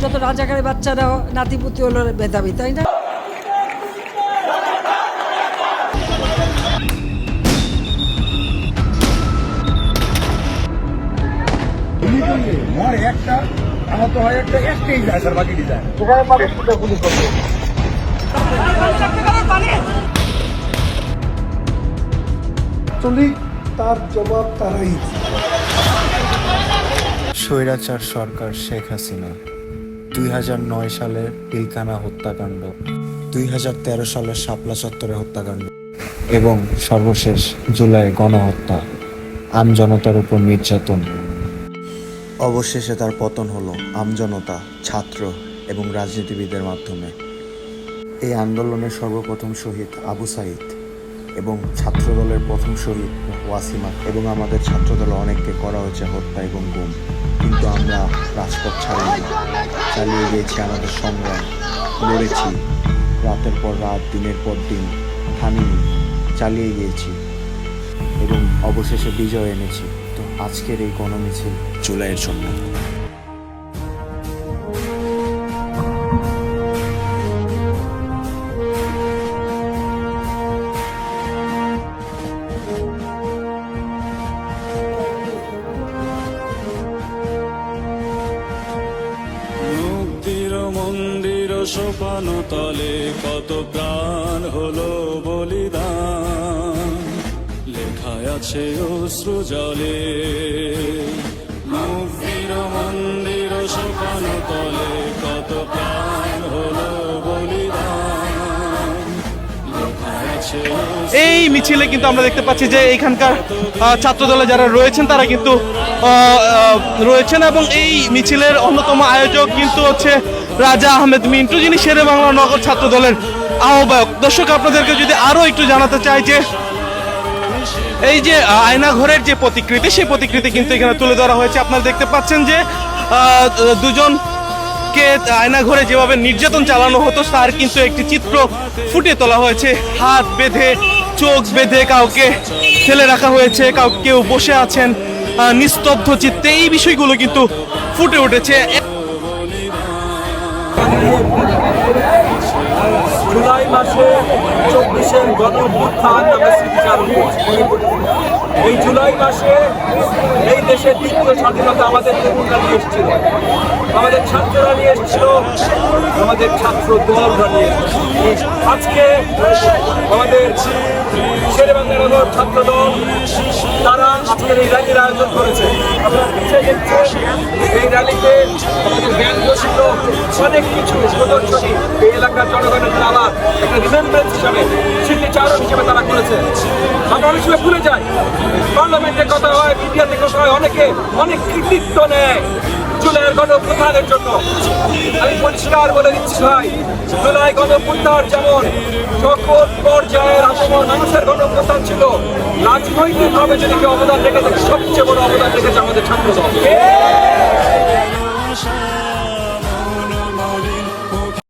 যত রাজাকারের বাচ্চারা নাতিপুতি হলো মেধাবী, তাই না? একটা আমার তো হয় একটাই যায় স্যার, বাকি যায় তার জবাব তারাই। স্বৈরাচার সরকার শেখ হাসিনা 2009 সালের পিলখানা হত্যাকাণ্ড, 2013 সালের শাপলা চত্বরে হত্যাকাণ্ড এবং সর্বশেষ জুলাই গণহত্যা, আমজনতার উপর নির্যাতন। অবশেষে তার পতন হলো আমজনতা, ছাত্র এবং রাজনীতিবিদের মাধ্যমে। এই আন্দোলনের সর্বপ্রথম শহীদ আবু সাইদ এবং ছাত্রদলের প্রথম শহীদ ওয়াসিমা এবং আমাদের ছাত্রদলে অনেককে করা হয়েছে হত্যা এবং গুম। কিন্তু আমরা রাজপথ ছাড়িনি, চালিয়ে গিয়েছি আমাদের সংগ্রাম, লড়েছি রাতের পর রাত, দিনের পর দিন, থামিনি, চালিয়ে গিয়েছি এবং অবশেষে বিজয় এনেছি। তো আজকের এই গণমিছিল জুলাইয়ের জন্য। মন্দির সোপান তলে কত প্রাণ হলো বলিদান, লেখায় আছে অশ্রু জলে। মন্দির সোপান তলে কত প্রাণ হলো বলিদান, লেখায় আছে। এই মিছিলে কিন্তু আমরা দেখতে পাচ্ছি যে এখানকার ছাত্রদলে যারা রয়েছেন তারা কিন্তু রয়েছেন এবং এই মিছিলের অন্যতম আয়োজক কিন্তু হচ্ছে রাজা আহমেদ মিন্টু, যিনি শেরে বাংলা নগর ছাত্রদলের আহ্বায়ক। দর্শক, আপনাদেরকে যদি আরো একটু জানাতে চাই যে এই যে আয়নাঘরের যে প্রতিকৃতি, সেই প্রতিকৃতি কিন্তু এখানে তুলে ধরা হয়েছে। আপনারা দেখতে পাচ্ছেন যে দুজনকে আয়নাঘরে যেভাবে নির্যাতন চালানো হতো তার কিন্তু একটি চিত্র ফুটিয়ে তোলা হয়েছে। হাত বেঁধে, চোখ বেঁধে কাউকে ফেলে রাখা হয়েছে, কেউ বসে আছেন নিস্তব্ধ চিত্তে। এই বিষয়গুলো কিন্তু ফুটে উঠেছে। জুলাই মাসে 24-এর গণঅভ্যুত্থান আমরা স্মৃতিচারণ করছি। এই জুলাই মাসে এই দেশের দ্বিতীয় স্বাধীনতা আমাদের তরুণরা নিয়ে এসেছিল, আমাদের ছাত্ররা নিয়ে এসেছিল, আমাদের ছাত্র দলরা নিয়ে এসেছিল। আজকে আমাদের শেরেবাংলা নগর ছাত্র দল তারা আজকের এই র্যালির আয়োজন করেছে। আপনারা পিছিয়ে দেখছেন, এই র্যালিতে আমাদের ব্যান্ড ছিল, অনেক কিছু প্রদর্শনী এই এলাকার জনগণের তারা একটা রিমেম্বারেন্স হিসাবে, স্মৃতিচারণ হিসেবে তারা করেছে। আমরা অনেক সময় ভুলে যাই, পার্লামেন্টে কথা হয়, মিডিয়াতে কথা হয়, অনেকে অনেক কৃতিত্ব নেয় জুলাইয়ের গণঅভ্যুত্থানের জন্য। আমি পরিষ্কার বলে দিচ্ছি ভাই, জুলাই গণঅভ্যুত্থান যেমন সকল পর্যায়ের আপামর মানুষের গণঅভ্যুত্থান ছিল, রাজনৈতিকভাবে যদি কেউ অবদান রেখে থাকে সবচেয়ে বড় অবদান রেখেছে আমাদের ছাত্রদল।